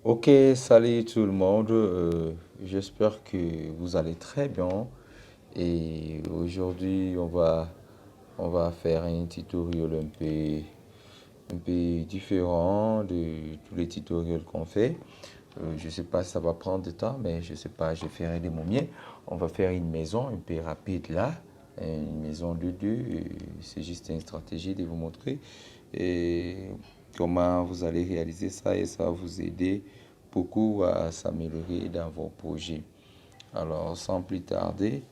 Ok, salut tout le monde. J'espère que vous allez très bien. Et aujourd'hui, on va faire un tutoriel un peu différent de tous les tutoriels qu'on fait. Je ne sais pas si ça va prendre du temps, mais je sais pas, je ferai de mon mieux. On va faire une maison un peu rapide là, une maison de deux. C'est juste une stratégie de vous montrer et comment vous allez réaliser ça et ça va vous aider beaucoup à s'améliorer dans vos projets. Alors, sans plus tarder,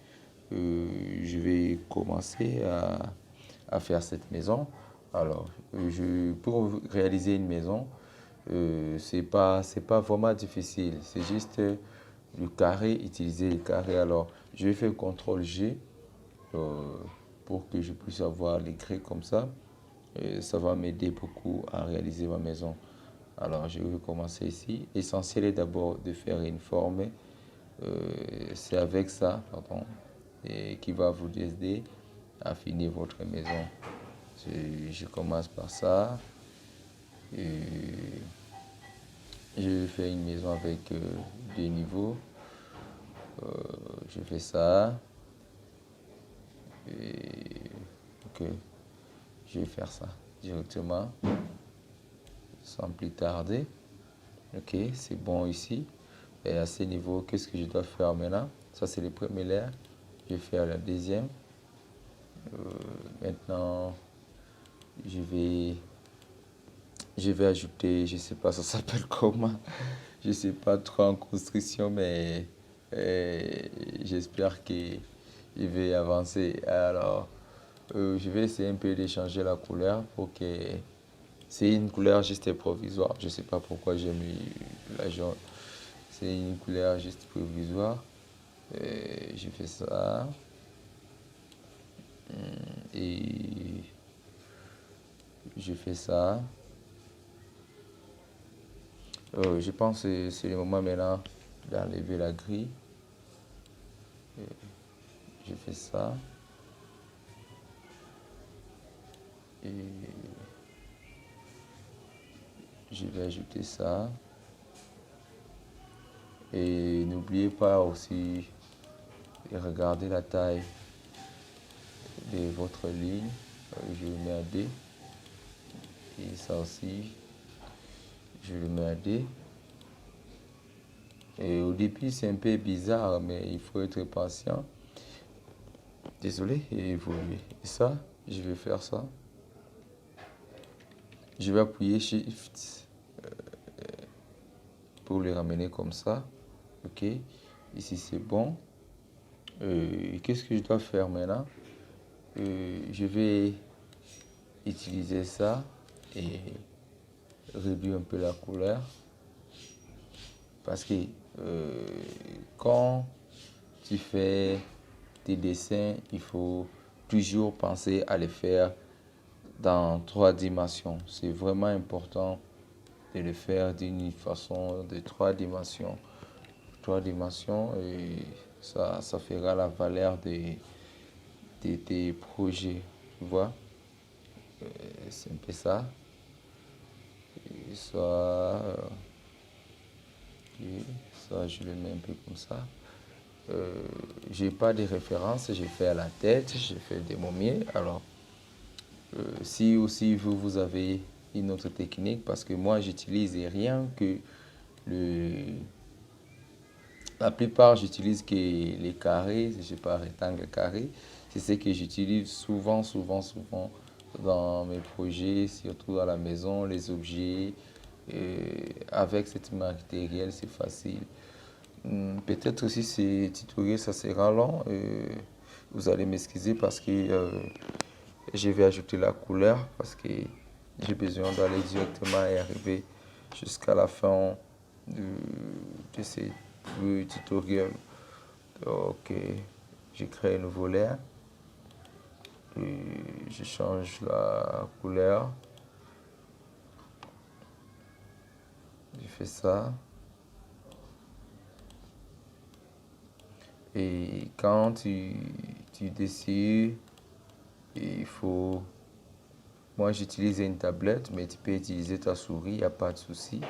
je vais commencer à faire cette maison. Alors, pour réaliser une maison, c'est pas vraiment difficile. C'est juste le carré, utiliser le carré. Alors, je vais faire CTRL G euh, pour que je puisse avoir les grès comme ça. Et ça va m'aider beaucoup à réaliser ma maison. Alors, je vais commencer ici. L'essentiel est d'abord de faire une forme. C'est avec ça, pardon, et qui va vous aider à finir votre maison. Je commence par ça. Et je vais faire une maison avec deux niveaux. Je fais ça. Et ok, je vais faire ça directement sans plus tarder. Ok, c'est bon ici. Et à ce niveau, qu'est-ce que je dois faire maintenant? Ça, c'est le premier layer. Je vais faire la deuxième. Maintenant, je vais, je vais ajouter, je sais pas, ça s'appelle comment? Je sais pas trop en construction, mais euh, j'espère que je vais avancer. Alors, je vais essayer un peu de changer la couleur pour que c'est une couleur juste provisoire. Je sais pas pourquoi j'ai mis la jaune. C'est une couleur juste provisoire. Je fais ça. Et je fais ça. Je pense que c'est le moment maintenant d'enlever la grille. Je fais ça. Et je vais ajouter ça. Et n'oubliez pas aussi de regarder la taille de votre ligne. Je le mets à D. Et ça aussi, je le mets à D. Et au début, c'est un peu bizarre, mais il faut être patient. Désolé, et évoluer. Et ça, je vais faire ça. Je vais appuyer Shift pour le ramener comme ça. Ok, ici c'est bon. Qu'est-ce que je dois faire maintenant? Je vais utiliser ça et réduire un peu la couleur parce que euh, quand tu fais tes dessins, il faut toujours penser à les faire dans trois dimensions. C'est vraiment important de le faire d'une façon de trois dimensions. Trois dimensions et ça fera la valeur de tes projets. Tu vois, c'est un peu ça. Et et ça, je le mets un peu comme ça. J'ai pas de référence, j'ai fait à la tête, j'ai fait des momies. Alors, si aussi vous avez une autre technique, parce que moi, j'utilise rien que le. La plupart, j'utilise que les carrés, je sais pas, rectangle carré. C'est ce que j'utilise souvent, souvent, souvent dans mes projets, surtout à la maison, les objets. Avec cet matériel, c'est facile. Peut-être aussi ces tutoriels, ça sera long. Vous allez m'excuser parce que je vais ajouter la couleur parce que j'ai besoin d'aller directement et arriver jusqu'à la fin de, de ces tutoriels. Ok, je crée un nouveau layer et je change la couleur. Je fais ça. Et quand tu décides, il faut. Moi, j'utilise une tablette, mais tu peux utiliser ta souris, il n'y a pas de souci.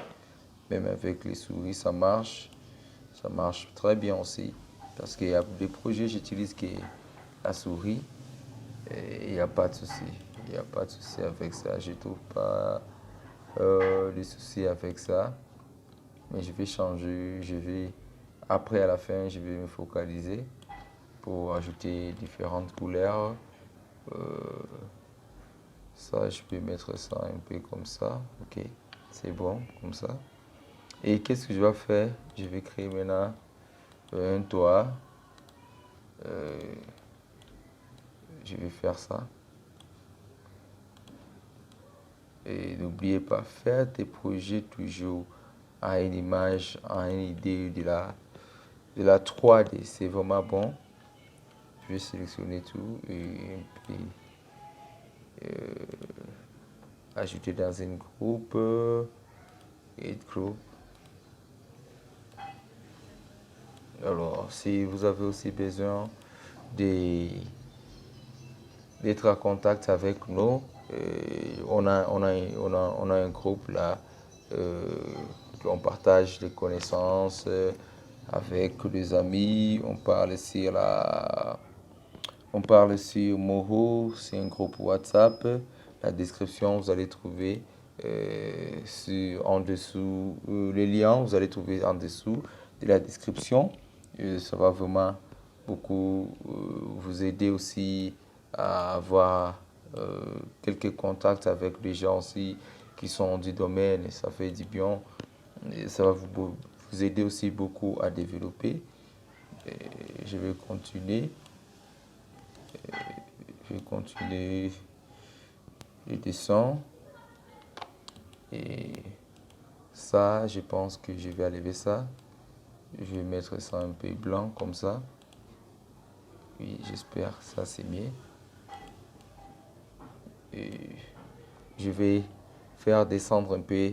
Même avec les souris, ça marche. Ça marche très bien aussi. Parce qu'il y a des projets, j'utilise la souris et il n'y a pas de souci. Il n'y a pas de souci avec ça. Je ne trouve pas de souci avec ça. Mais je vais changer. Après, à la fin, je vais me focaliser pour ajouter différentes couleurs. Euh, Ça, je peux mettre ça un peu comme ça. Ok, c'est bon, comme ça. Et qu'est-ce que je vais faire? Je vais créer maintenant un toit. Euh, je vais faire ça. Et n'oubliez pas, faire tes projets toujours à une image, à une idée de la 3D. C'est vraiment bon. Je vais sélectionner tout et puis ajouter dans un groupe. Et groupe. Alors, si vous avez aussi besoin de- d'être en contact avec nous, on a un groupe là, euh, on partage des connaissances avec des amis, on parle sur Moho, c'est un groupe WhatsApp. La description, vous allez trouver en dessous, les liens, vous allez trouver en dessous de la description. Ça va vraiment beaucoup vous aider aussi à avoir quelques contacts avec des gens aussi qui sont du domaine et ça fait du bien. Et ça va vous aider aussi beaucoup à développer. Et je vais continuer. Je vais continuer. Je descends. Et ça, je pense que je vais enlever ça. Je vais mettre ça un peu blanc comme ça. Oui, j'espère ça c'est mieux. Et je vais faire descendre un peu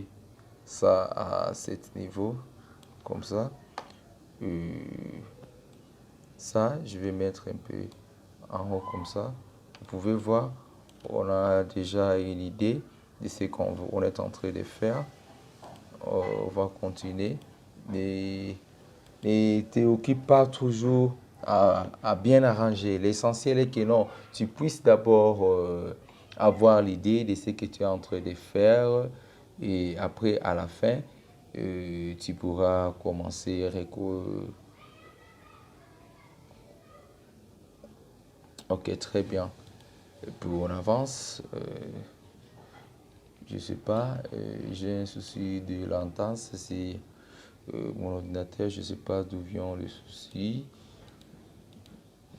ça à cet niveau. Comme ça. Et ça, je vais mettre un peu en haut comme ça. Vous pouvez voir, on a déjà une idée de ce qu'on est en train de faire. On va continuer. Mais ne t'occupe pas toujours à bien arranger. L'essentiel est que non, tu puisses d'abord avoir l'idée de ce que tu es en train de faire. Et après, à la fin, tu pourras commencer. Ok, très bien. Et puis on avance. Je sais pas, j'ai un souci de latence. C'est mon ordinateur, je sais pas d'où vient le souci.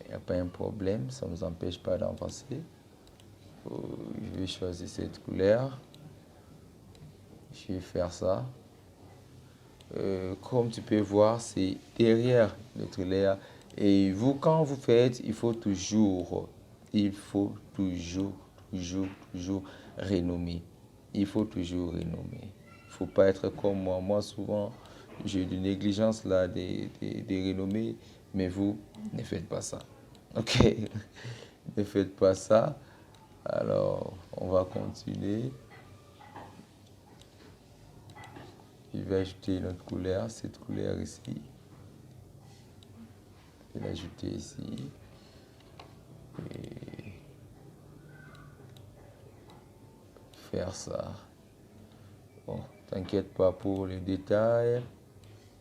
Il n'y a pas un problème, ça ne nous empêche pas d'avancer. Je vais choisir cette couleur. Je vais faire ça. Comme tu peux voir, c'est derrière notre layer. Et vous, quand vous faites, il faut toujours renommer. Il faut toujours renommer. Il ne faut pas être comme moi. Moi, souvent, j'ai de négligence là, de renommer, mais vous, ne faites pas ça. Ok? Ne faites pas ça. Alors, on va continuer. Je vais ajouter une autre couleur, cette couleur ici. Je vais l'ajouter ici. Et faire ça. Bon, t'inquiète pas pour les détails.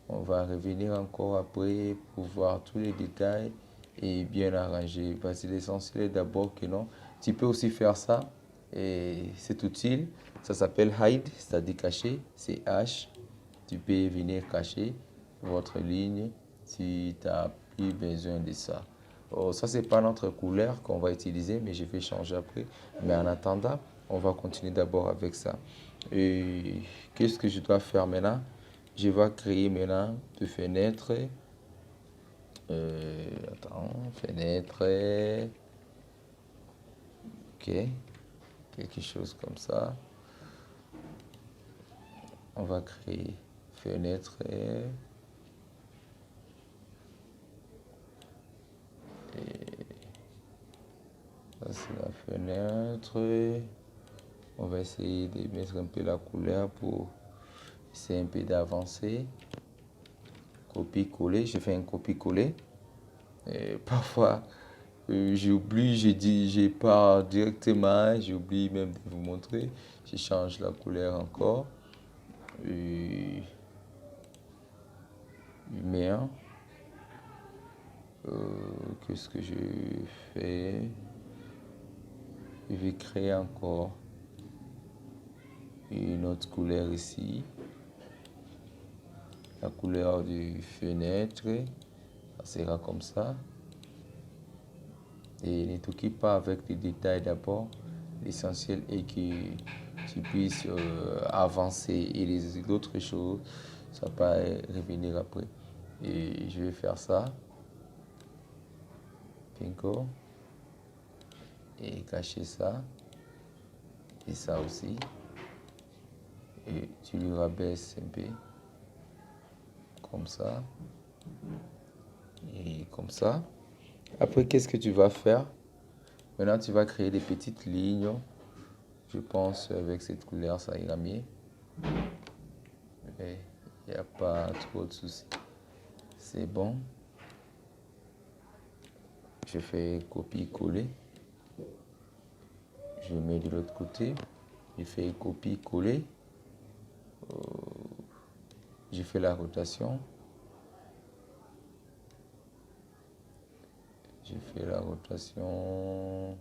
On va revenir encore après pour voir tous les détails et bien arranger. Parce que l'essentiel est d'abord que non. Tu peux aussi faire ça et c'est utile. Ça s'appelle hide, c'est-à-dire cacher. C'est H. Tu peux venir cacher votre ligne si tu n'as plus besoin de ça. Oh, ça, c'est pas notre couleur qu'on va utiliser, mais je vais changer après. Mais en attendant, on va continuer d'abord avec ça. Et qu'est-ce que je dois faire maintenant? Je vais créer maintenant deux fenêtres. Fenêtre. Ok. Quelque chose comme ça. On va créer fenêtre. Ça, c'est la fenêtre. On va essayer de mettre un peu la couleur pour J'essaie un peu d'avancer. Copier-coller. Je fais un copier-coller. Parfois, j'oublie, je pars directement. J'oublie même de vous montrer. Je change la couleur encore. Lumière. Qu'est-ce que je fais? Je vais créer encore une autre couleur ici. La couleur du fenêtre. Ça sera comme ça. Et ne t'occupe pas avec les détails d'abord. L'essentiel est que tu puisses avancer et les autres choses, ça va revenir après. Et je vais faire ça. Pinko. Et cacher ça. Et ça aussi. Et tu le rabaisses un peu. Comme ça. Et comme ça. Après, qu'est-ce que tu vas faire? Maintenant, tu vas créer des petites lignes. Je pense avec cette couleur, ça ira mieux. Il n'y a pas trop de soucis. C'est bon. Je fais copier-coller. Je mets de l'autre côté. Je fais copier-coller. Je fais la rotation. Je fais la rotation.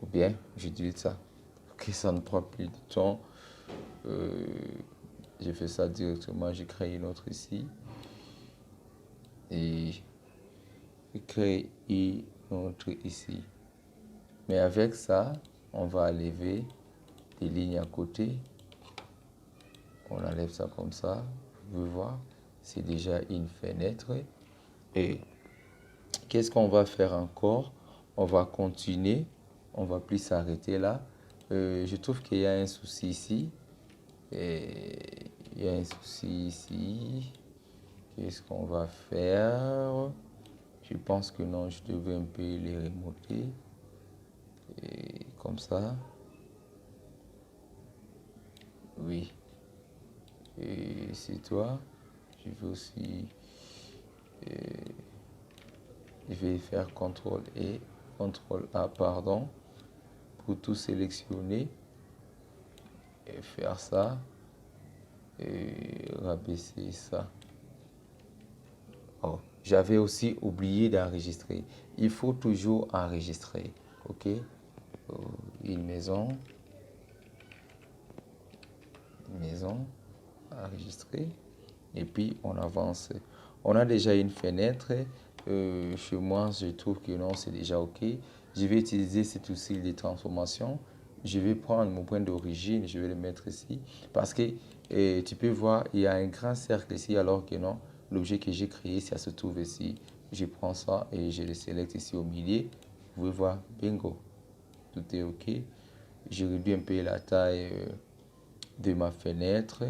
Ou bien, j'utilise ça. Ok, ça ne prend plus de temps. Je fais ça directement. Je crée une autre ici. Et je crée une autre ici. Mais avec ça, on va enlever des lignes à côté. On enlève ça comme ça. Vous pouvez voir, c'est déjà une fenêtre. Et qu'est-ce qu'on va faire encore? On va continuer. On va plus s'arrêter là. Je trouve qu'il y a un souci ici. Et il y a un souci ici. Qu'est-ce qu'on va faire? Je pense que non, je devais un peu les remonter. Et comme ça. Oui. Et c'est toi. Je vais aussi. Je vais faire CTRL et CTRL A, pardon, pour tout sélectionner et faire ça et rabaisser ça. Oh, j'avais aussi oublié d'enregistrer. Il faut toujours enregistrer. Ok? Une maison. Enregistrer. Et puis on avance. On a déjà une fenêtre. Chez moi, je trouve que non, c'est déjà OK. Je vais utiliser cet outil de transformation. Je vais prendre mon point d'origine, je vais le mettre ici. Parce que tu peux voir, il y a un grand cercle ici, alors que non, l'objet que j'ai créé, ça se trouve ici. Je prends ça et je le sélectionne ici au milieu. Vous pouvez voir, bingo, tout est OK. Je réduis un peu la taille de ma fenêtre,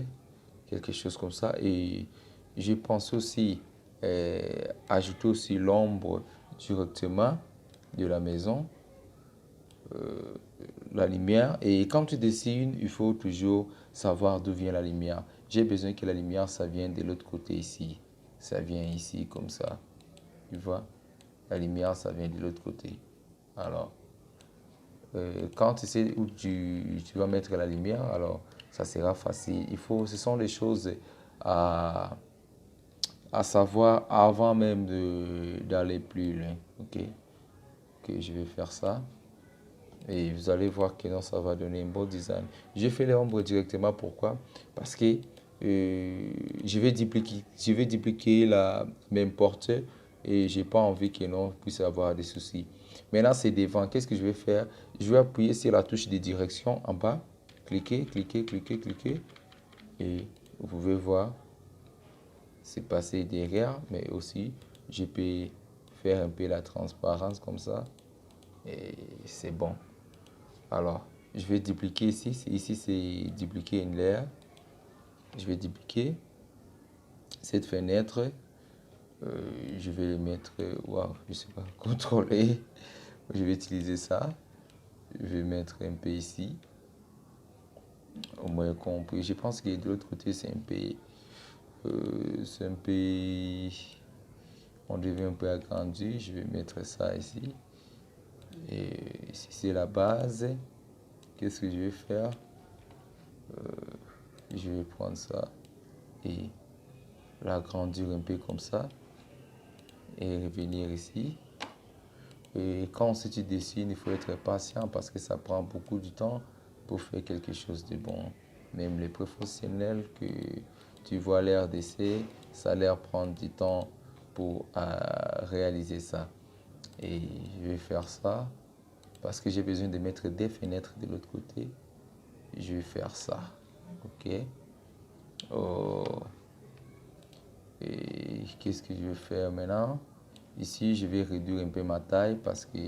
quelque chose comme ça. Et je pense aussi ajouter aussi l'ombre directement de la maison, la lumière. Et quand tu dessines, il faut toujours savoir d'où vient la lumière. J'ai besoin que la lumière, ça vienne de l'autre côté ici. Ça vient ici comme ça. Tu vois, la lumière, ça vient de l'autre côté. Alors, quand tu sais où tu vas mettre la lumière, alors ça sera facile. Ce sont des choses à, à savoir avant même d'aller plus loin. Ok, je vais faire ça. Et vous allez voir que non, ça va donner un beau design. Je fais les ombres directement. Pourquoi? Parce que je vais dupliquer la même porte et j'ai pas envie que non puisse avoir des soucis. Maintenant, c'est devant. Qu'est-ce que je vais faire? Je vais appuyer sur la touche de direction en bas. Cliquez, cliquez, cliquez, cliquez. Et vous pouvez voir, c'est passé derrière, mais aussi, je peux faire un peu la transparence comme ça. Et c'est bon. Alors, je vais dupliquer ici. Ici, c'est dupliquer une layer. Je vais dupliquer cette fenêtre. Je vais mettre, wow, je sais pas, contrôler. Je vais utiliser ça. Je vais mettre un peu ici. au moins compris. Je pense que de l'autre côté, c'est un peu, on devient un peu agrandi. Je vais mettre ça ici. Et ici, c'est la base. Qu'est-ce que je vais faire? Je vais prendre ça et l'agrandir un peu comme ça. Et revenir ici. Et quand on se dessine, il faut être patient parce que ça prend beaucoup de temps pour faire quelque chose de bon. Même les professionnels que tu vois à RDC, ça leur prend du temps pour réaliser ça. Et je vais faire ça parce que j'ai besoin de mettre des fenêtres de l'autre côté. Je vais faire ça. OK. Oh. Et qu'est-ce que je vais faire maintenant? Ici, je vais réduire un peu ma taille parce que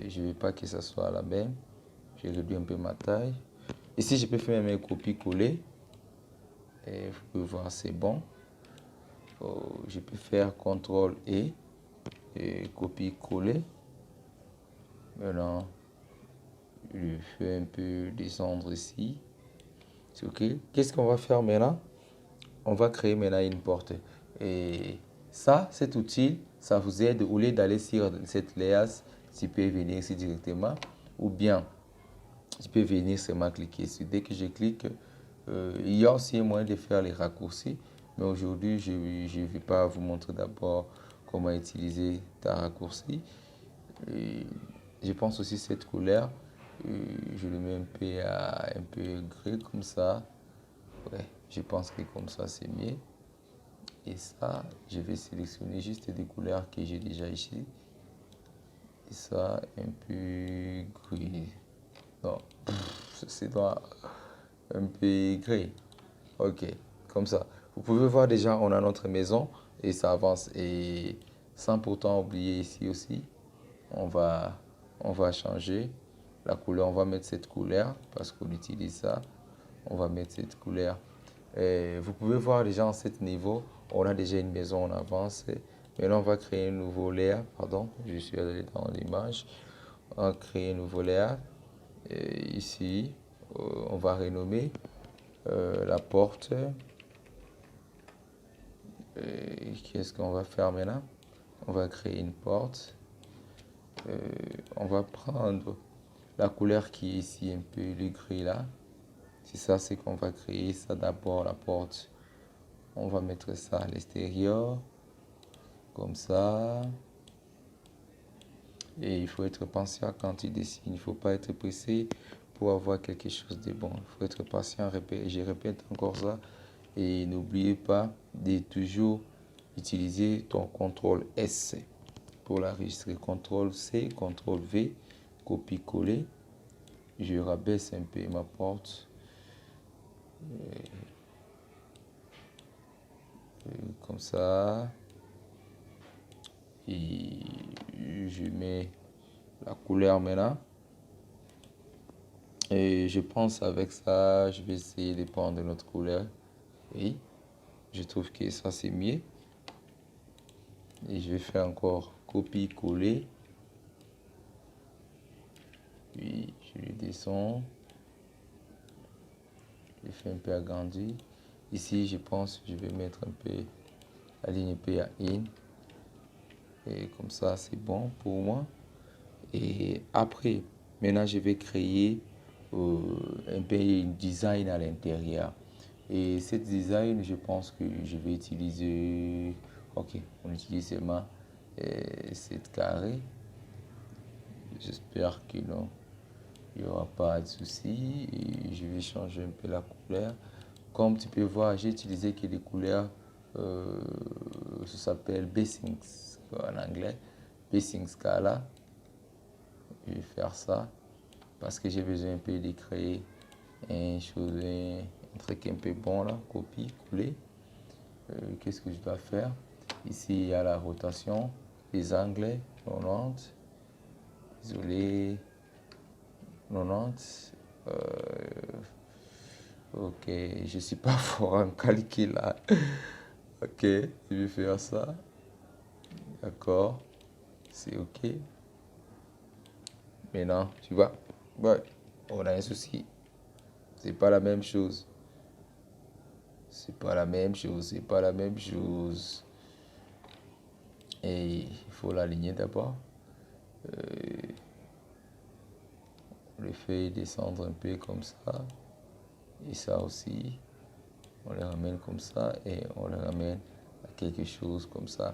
je ne veux pas que ça soit la même. Je réduis un peu ma taille. Ici, je peux faire mes copies-coller. Et vous pouvez voir, c'est bon. Je peux faire CTRL et copier-coller. Maintenant, je fais un peu descendre ici. C'est OK. Qu'est-ce qu'on va faire maintenant? On va créer maintenant une porte. Et ça, cet outil, ça vous aide au lieu d'aller sur cette layer, tu peux venir ici directement. Ou bien, tu peux venir seulement cliquer ici. Dès que je clique, il y a aussi un moyen de faire les raccourcis. Mais aujourd'hui, je ne vais pas vous montrer d'abord comment utiliser ta raccourci. Et je pense aussi cette couleur, je le mets un peu un peu gris comme ça. Ouais, je pense que comme ça, c'est mieux. Et ça, je vais sélectionner juste des couleurs que j'ai déjà ici. Et ça, un peu gris. Non, c'est noir. Un peu gris. Ok, comme ça. Vous pouvez voir déjà, on a notre maison et ça avance. Et sans pourtant oublier ici aussi, on va, on va changer la couleur. On va mettre cette couleur parce qu'on utilise ça. On va mettre cette couleur. Et vous pouvez voir déjà en ce niveau, on a déjà une maison en avance. Maintenant, on va créer un nouveau layer. Pardon, je suis allé dans l'image. On va créer un nouveau layer. Et ici, on va renommer la porte. Qu'est-ce qu'on va faire maintenant? On va créer une porte. On va prendre la couleur qui est ici, un peu le gris là. C'est ça, c'est qu'on va créer ça d'abord, la porte. On va mettre ça à l'extérieur, comme ça. Et il faut être patient quand tu dessines. Il ne faut pas être pressé pour avoir quelque chose de bon. Il faut être patient. Je répète encore ça. Et n'oubliez pas de toujours utiliser ton CTRL S pour l'enregistrer. CTRL C, CTRL V, copier-coller. Je rabaisse un peu ma porte. Comme ça. Et je mets la couleur maintenant. Et je pense avec ça, je vais essayer de prendre notre couleur. Oui, je trouve que ça c'est mieux. Et je vais faire encore copier-coller. Puis je le descends. Je fais un peu agrandi. Ici, je pense que je vais mettre un peu la ligne PA in. Et comme ça, c'est bon pour moi. Et après, maintenant, je vais créer un peu un design à l'intérieur. Et ce design, je pense que je vais utiliser. Ok, on utilise seulement cette carré. J'espère que non, il n'y aura pas de souci. Et je vais changer un peu la couleur. Comme tu peux voir, j'ai utilisé que des couleurs, ça s'appelle Basics en anglais, Basic Scala. Je vais faire ça parce que j'ai besoin un peu de créer un truc un peu bon là, copie, coller. Qu'est-ce que je dois faire? Ici, il y a la rotation, les angles, 90, désolé, 90. Ok, je suis pas fort en calcul là. Ok, je vais faire ça. D'accord, c'est ok. Maintenant, tu vois, ouais, on a un souci. C'est pas la même chose. C'est pas la même chose. C'est pas la même chose. Et il faut l'aligner d'abord. Le fait descendre un peu comme ça. Et ça aussi. On le ramène comme ça et on le ramène à quelque chose comme ça.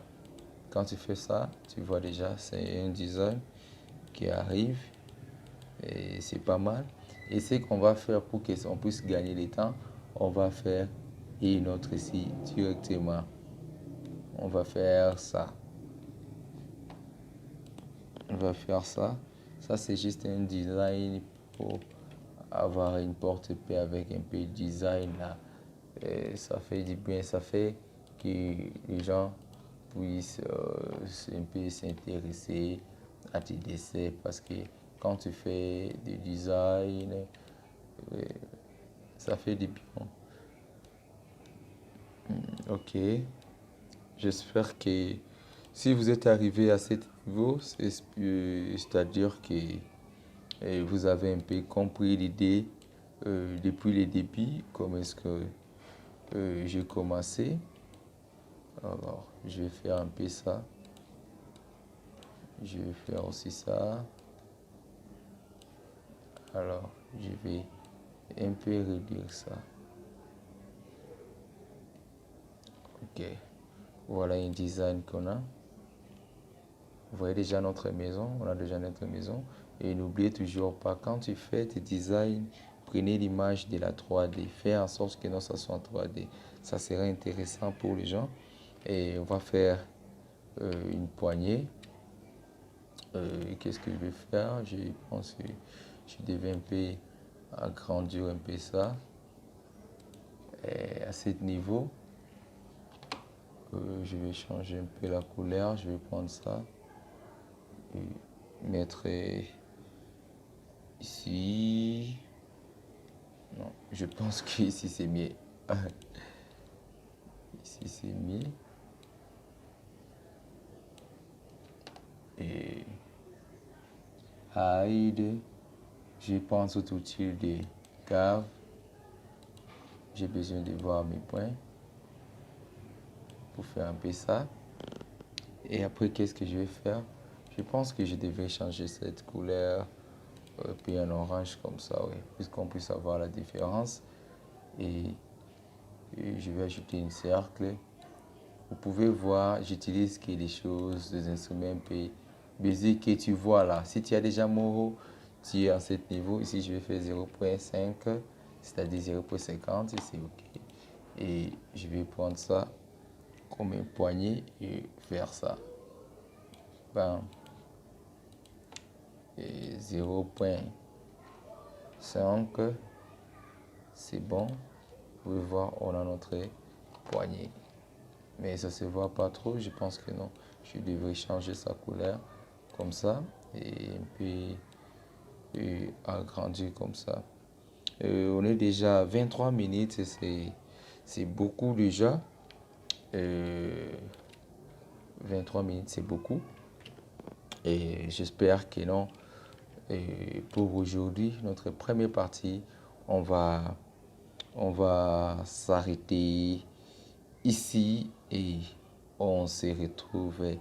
Quand tu fais ça, tu vois déjà, c'est un design qui arrive et c'est pas mal. Et ce qu'on va faire pour qu'on puisse gagner du temps, on va faire une autre ici directement. On va faire ça. On va faire ça. Ça, c'est juste un design pour avoir une porte-paix avec un peu de design là. Et ça fait du bien, ça fait que les gens puissent un peu s'intéresser à tes dessins parce que quand tu fais du design, ça fait du bien. Ok, j'espère que si vous êtes arrivé à ce niveau, c'est-à-dire que vous avez un peu compris l'idée depuis le début, comment est-ce que j'ai commencé. Alors, je vais faire un peu ça. Je vais faire aussi ça. Alors, je vais un peu réduire ça. Ok. Voilà un design qu'on a. Vous voyez déjà notre maison. On a déjà notre maison. Et n'oubliez toujours pas, quand tu fais tes designs, prenez l'image de la 3D. Faites en sorte que ça soit en 3D. Ça sera intéressant pour les gens. Et on va faire une poignée. Qu'est-ce que je vais faire? Je pense que je devais un peu agrandir un peu ça. Et à ce niveau, je vais changer un peu la couleur. Je vais prendre ça et mettre ici. Non, je pense qu'ici c'est mieux. Ici c'est mieux. Et hide. Je pense au outil de cave. J'ai besoin de voir mes points pour faire un peu ça. Et après, qu'est-ce que je vais faire? Je pense que je devais changer cette couleur, puis un orange comme ça, oui, puisqu'on puisse avoir la différence. Et, je vais ajouter un cercle. Vous pouvez voir, j'utilise des choses, des instruments un peu basiques que tu vois là. Si tu as déjà Moro, tu es à ce niveau. Ici, je vais faire 0.5, c'est-à-dire 0.50, et c'est OK. Et je vais prendre ça comme un poignet et faire ça. Ben, 0.5, c'est bon. Vous pouvez voir, on a notre poignet. Mais ça se voit pas trop, je pense que non. Je devrais changer sa couleur comme ça et puis agrandir comme ça. On est déjà à 23 minutes, c'est beaucoup déjà. 23 minutes, c'est beaucoup. Et j'espère que non. Et pour aujourd'hui, notre première partie, on va s'arrêter ici et on se retrouve